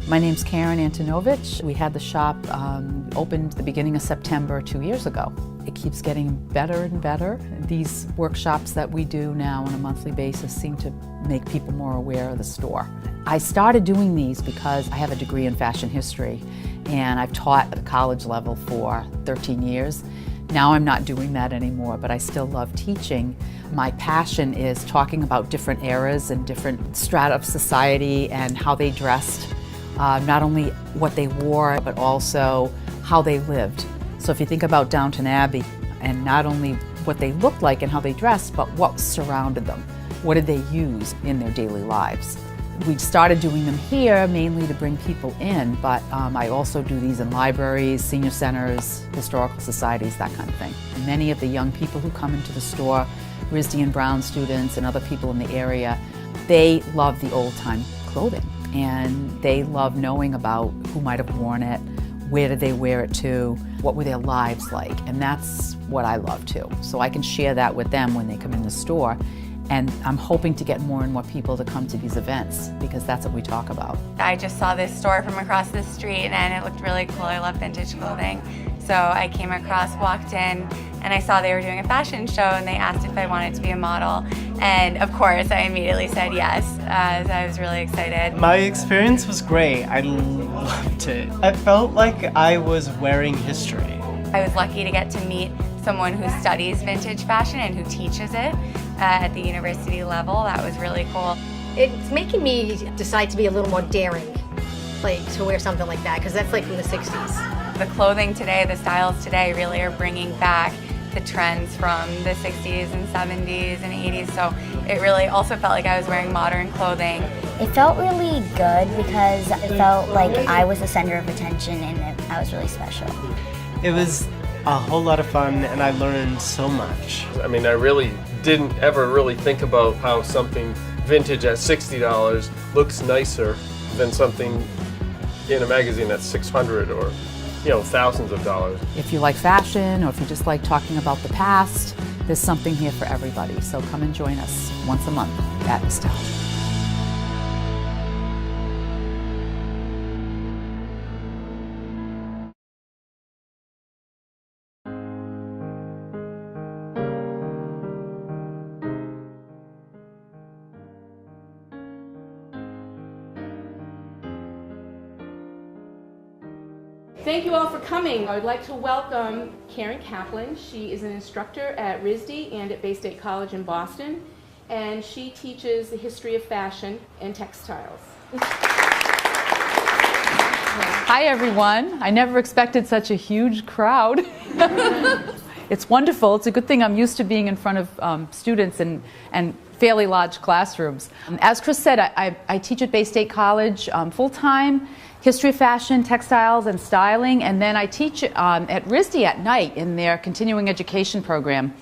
My name's Karen Antonovich. We had the shop opened the beginning of September 2 years ago. It keeps getting better and better. These workshops that we do now on a monthly basis seem to make people more aware of the store. I started doing these because I have a degree in fashion history and I've taught at the college level for 13 years. Now I'm not doing that anymore, but I still love teaching. My passion is talking about different eras and different strata of society and how they dressed. Not only what they wore, but also how they lived. So if you think about Downton Abbey, and not only what they looked like and how they dressed, but what surrounded them. What did they use in their daily lives? We started doing them here mainly to bring people in, but I also do these in libraries, senior centers, historical societies, that kind of thing. And many of the young people who come into the store, RISD and Brown students and other people in the area, they love the old-time clothing. And they love knowing about who might have worn it, where did they wear it to, what were their lives like, and that's what I love too. So I can share that with them when they come in the store, and I'm hoping to get more and more people to come to these events because that's what we talk about. I just saw this store from across the street and it looked really cool. I love vintage clothing. So I came across, walked in, and I saw they were doing a fashion show and they asked if I wanted to be a model. And of course, I immediately said yes, so I was really excited. My experience was great. I loved it. I felt like I was wearing history. I was lucky to get to meet someone who studies vintage fashion and who teaches it at the university level. That was really cool. It's making me decide to be a little more daring, like to wear something like that, because that's like from the 60s. The clothing today, the styles today really are bringing back the trends from the 60s and 70s and 80s, so it really also felt like I was wearing modern clothing. It felt really good because it felt like I was the center of attention and I was really special. It was a whole lot of fun and I learned so much. I mean, I really didn't ever really think about how something vintage at $60 looks nicer than something in a magazine that's $600 or thousands of dollars. If you like fashion or if you just like talking about the past, there's something here for everybody. So come and join us once a month at Nostalgia. Thank you all for coming. I would like to welcome Karen Kaplan. She is an instructor at RISD and at Bay State College in Boston, and she teaches the history of fashion and textiles. Hi everyone. I never expected such a huge crowd. It's wonderful. It's a good thing I'm used to being in front of students and fairly large classrooms. As Chris said, I teach at Bay State College full-time, history of fashion, textiles, and styling, and then I teach at RISD at night in their continuing education program,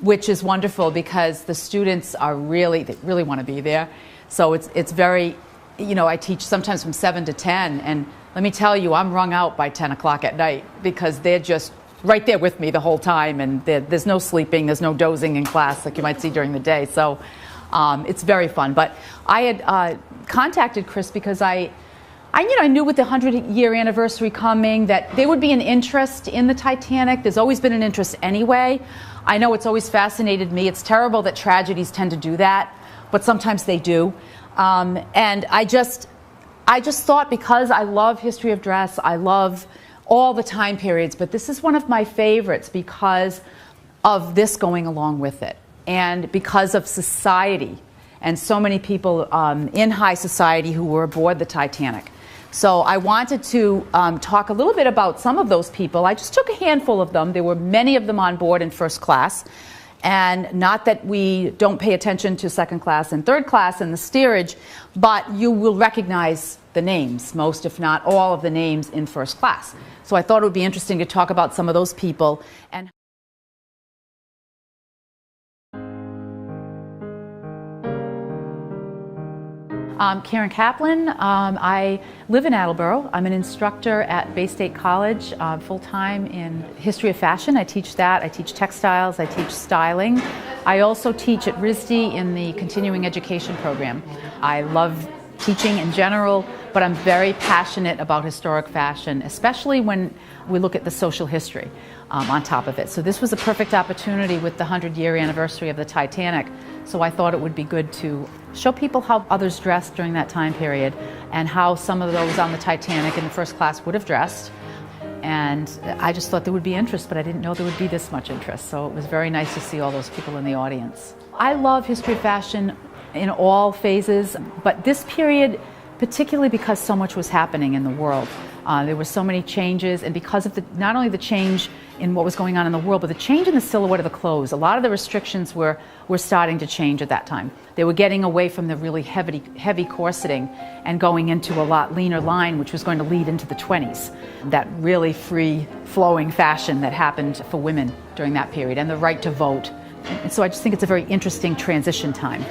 which is wonderful because the students are they really want to be there. So it's very, I teach sometimes from 7 to 10, and let me tell you, I'm wrung out by 10 o'clock at night because they're just right there with me the whole time, and there's no sleeping, there's no dozing in class like you might see during the day. So it's very fun. But I had contacted Chris because I knew with the 100-year anniversary coming that there would be an interest in the Titanic. There's always been an interest anyway. I know it's always fascinated me. It's terrible that tragedies tend to do that, but sometimes they do. And I just thought, because I love history of dress, I love all the time periods, but this is one of my favorites because of this going along with it and because of society and so many people in high society who were aboard the Titanic. So I wanted to talk a little bit about some of those people. I just took a handful of them. There were many of them on board in first class. And not that we don't pay attention to second class and third class in the steerage, but you will recognize the names, most if not all of the names in first class. So I thought it would be interesting to talk about some of those people. And Karen Kaplan. I live in Attleboro. I'm an instructor at Bay State College, full-time in history of fashion. I teach that. I teach textiles. I teach styling. I also teach at RISD in the continuing education program. I love teaching in general, but I'm very passionate about historic fashion, especially when we look at the social history on top of it. So this was a perfect opportunity with the 100-year anniversary of the Titanic. So I thought it would be good to show people how others dressed during that time period and how some of those on the Titanic in the first class would have dressed. And I just thought there would be interest, but I didn't know there would be this much interest. So it was very nice to see all those people in the audience. I love history of fashion in all phases, but this period, particularly because so much was happening in the world. There were so many changes, and because of not only the change in what was going on in the world, but the change in the silhouette of the clothes. A lot of the restrictions were starting to change at that time. They were getting away from the really heavy corseting and going into a lot leaner line, which was going to lead into the 20s. That really free-flowing fashion that happened for women during that period, and the right to vote. And so I just think it's a very interesting transition time.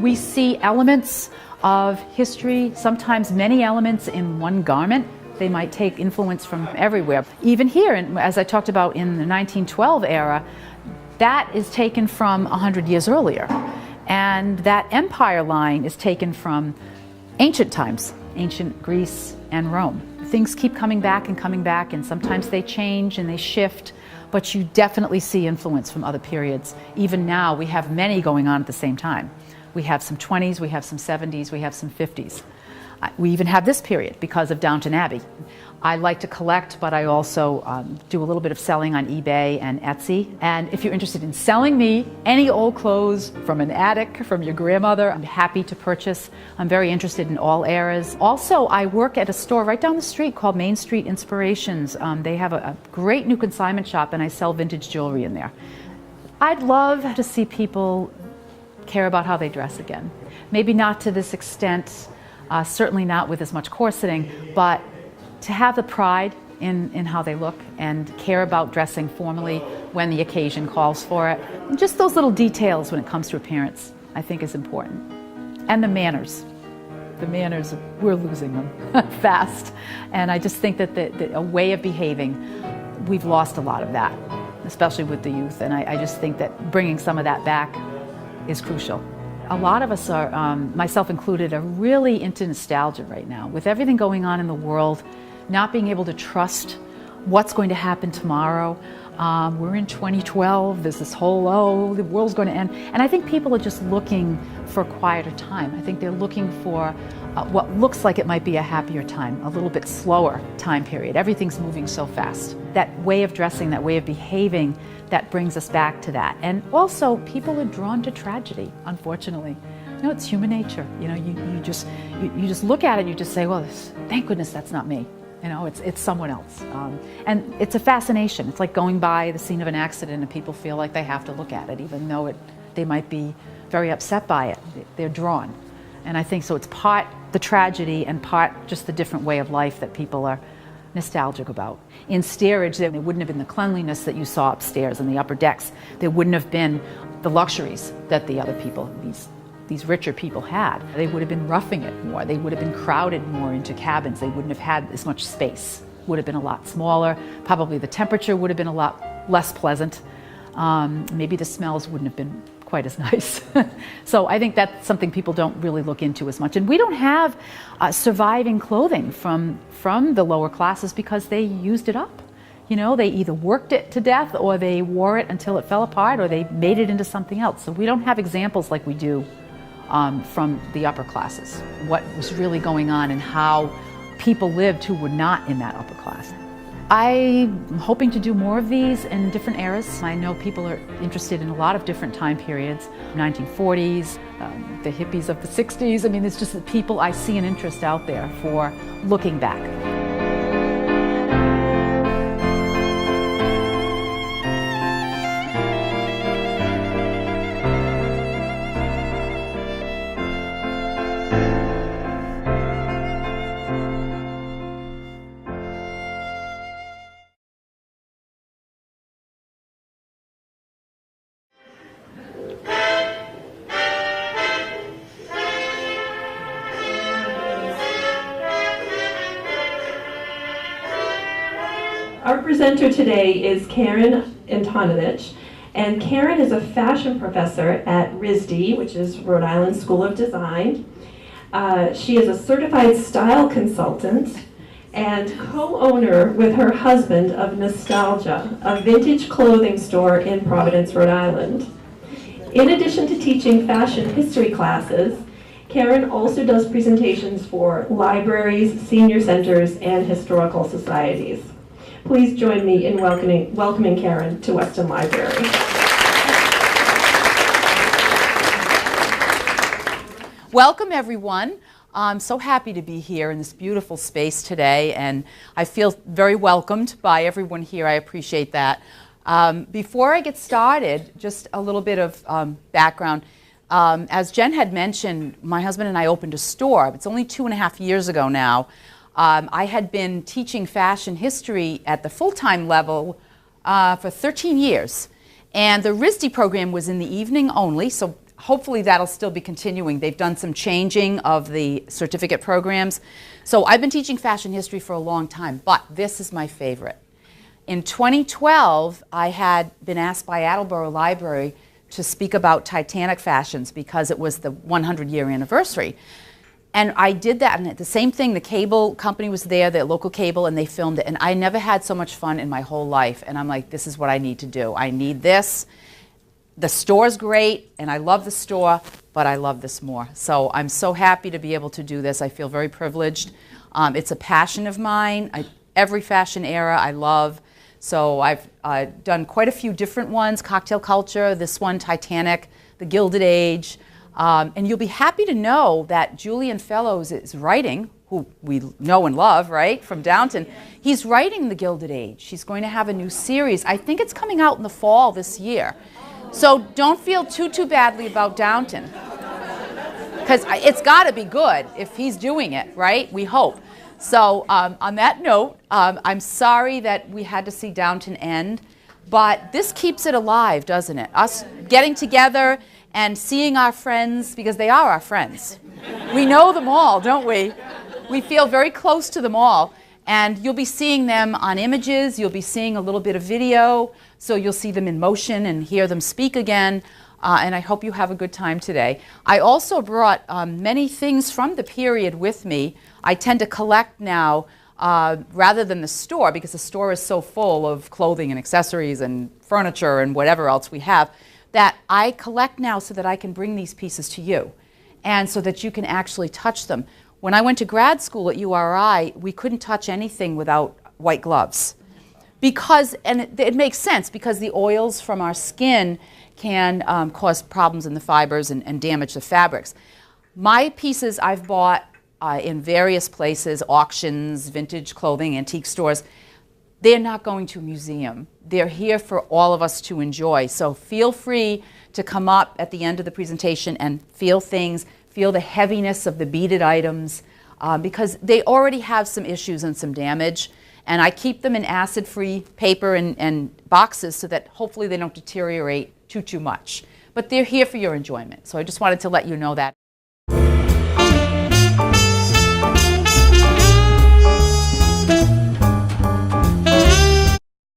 We see elements of history, sometimes many elements in one garment. They might take influence from everywhere. Even here, as I talked about in the 1912 era, that is taken from 100 years earlier. And that empire line is taken from ancient times, ancient Greece and Rome. Things keep coming back, and sometimes they change and they shift, but you definitely see influence from other periods. Even now, we have many going on at the same time. We have some 20s, we have some 70s, we have some 50s. We even have this period because of Downton Abbey. I like to collect, but I also do a little bit of selling on eBay and Etsy. And if you're interested in selling me any old clothes from an attic, from your grandmother, I'm happy to purchase. I'm very interested in all eras. Also, I work at a store right down the street called Main Street Inspirations. They have a great new consignment shop, and I sell vintage jewelry in there. I'd love to see people care about how they dress again. Maybe not to this extent, certainly not with as much corseting, but to have the pride in how they look and care about dressing formally when the occasion calls for it. And just those little details when it comes to appearance, I think is important. And the manners. The manners, we're losing them fast. And I just think that a way of behaving, we've lost a lot of that, especially with the youth. And I just think that bringing some of that back is crucial. A lot of us are, myself included, are really into nostalgia right now. With everything going on in the world, not being able to trust what's going to happen tomorrow. We're in 2012, there's this whole, the world's going to end. And I think people are just looking for a quieter time. I think they're looking for what looks like it might be a happier time, a little bit slower time period. Everything's moving so fast. That way of dressing, that way of behaving, that brings us back to that. And also, people are drawn to tragedy, unfortunately. You know, it's human nature. You know, you just look at it and you just say, well, thank goodness that's not me. You know, it's someone else. And it's a fascination. It's like going by the scene of an accident and people feel like they have to look at it, even though they might be very upset by it. They're drawn. And I think so it's part the tragedy and part just the different way of life that people are nostalgic about. In steerage, there wouldn't have been the cleanliness that you saw upstairs in the upper decks. There wouldn't have been the luxuries that the other people, these richer people had. They would have been roughing it more. They would have been crowded more into cabins. They wouldn't have had as much space. Would have been a lot smaller. Probably the temperature would have been a lot less pleasant. Maybe the smells wouldn't have been quite as nice. So I think that's something people don't really look into as much. And we don't have surviving clothing from the lower classes because they used it up. You know, they either worked it to death or they wore it until it fell apart or they made it into something else. So we don't have examples like we do from the upper classes. What was really going on and how people lived who were not in that upper class. I'm hoping to do more of these in different eras. I know people are interested in a lot of different time periods, 1940s, the hippies of the 60s. I mean, it's just that people, I see an interest out there for looking back. Our presenter today is Karen Antonovich, and Karen is a fashion professor at RISD, which is Rhode Island School of Design. She is a certified style consultant and co-owner with her husband of Nostalgia, a vintage clothing store in Providence, Rhode Island. In addition to teaching fashion history classes, Karen also does presentations for libraries, senior centers, and historical societies. Please join me in welcoming Karen to Weston Library. Welcome, everyone. I'm so happy to be here in this beautiful space today, and I feel very welcomed by everyone here. I appreciate that. Before I get started, just a little bit of background. As Jen had mentioned, my husband and I opened a store. It's only 2.5 years ago now. I had been teaching fashion history at the full-time level for 13 years. And the RISD program was in the evening only, so hopefully that'll still be continuing. They've done some changing of the certificate programs. So I've been teaching fashion history for a long time, but this is my favorite. In 2012, I had been asked by Attleboro Library to speak about Titanic fashions because it was the 100-year anniversary. And I did that, and the same thing, the cable company was there, the local cable, and they filmed it. And I never had so much fun in my whole life. And I'm like, this is what I need to do. I need this. The store's great, and I love the store, but I love this more. So I'm so happy to be able to do this. I feel very privileged. It's a passion of mine. Every fashion era I love. So I've done quite a few different ones, cocktail culture, this one, Titanic, the Gilded Age. And you'll be happy to know that Julian Fellows is writing, who we know and love, right, from Downton. He's writing the Gilded Age. He's going to have a new series. I think it's coming out in the fall this year. So don't feel too badly about Downton, because it's got to be good if he's doing it, right? We hope. So on that note, I'm sorry that we had to see Downton end, but this keeps it alive, doesn't it? Us getting together and seeing our friends, because they are our friends. We know them all, don't we? We feel very close to them all. And you'll be seeing them on images, you'll be seeing a little bit of video, so you'll see them in motion and hear them speak again. And I hope you have a good time today. I also brought many things from the period with me. I tend to collect now rather than the store, because the store is so full of clothing and accessories and furniture and whatever else we have, that I collect now so that I can bring these pieces to you and so that you can actually touch them. When I went to grad school at URI, we couldn't touch anything without white gloves. Because, and it makes sense, because the oils from our skin can cause problems in the fibers and damage the fabrics. My pieces I've bought in various places, auctions, vintage clothing, antique stores. They're not going to a museum. They're here for all of us to enjoy. So feel free to come up at the end of the presentation and feel things, feel the heaviness of the beaded items, because they already have some issues and some damage. And I keep them in acid-free paper and boxes so that hopefully they don't deteriorate too much. But they're here for your enjoyment. So I just wanted to let you know that.